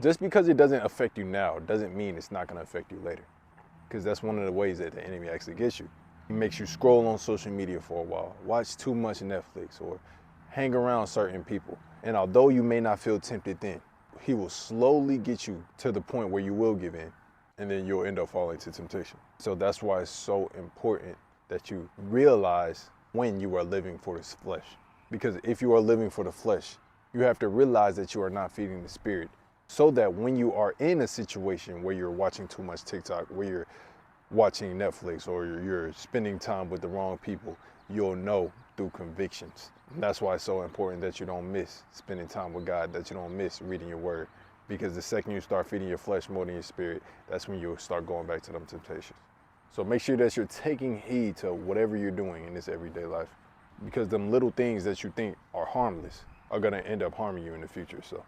Just because it doesn't affect you now doesn't mean it's not going to affect you later. Because that's one of the ways that the enemy actually gets you. He makes you scroll on social media for a while, watch too much Netflix, or hang around certain people. And although you may not feel tempted then, he will slowly get you to the point where you will give in, and then you'll end up falling to temptation. So that's why it's so important that you realize when you are living for this flesh. Because if you are living for the flesh, you have to realize that you are not feeding the spirit, so that when you are in a situation where you're watching too much TikTok, where you're watching Netflix, or you're spending time with the wrong people, you'll know through convictions. And that's why it's so important that you don't miss spending time with God, that you don't miss reading your word. Because the second you start feeding your flesh more than your spirit, that's when you'll start going back to them temptations. So make sure that you're taking heed to whatever you're doing in this everyday life. Because them little things that you think are harmless are gonna end up harming you in the future. So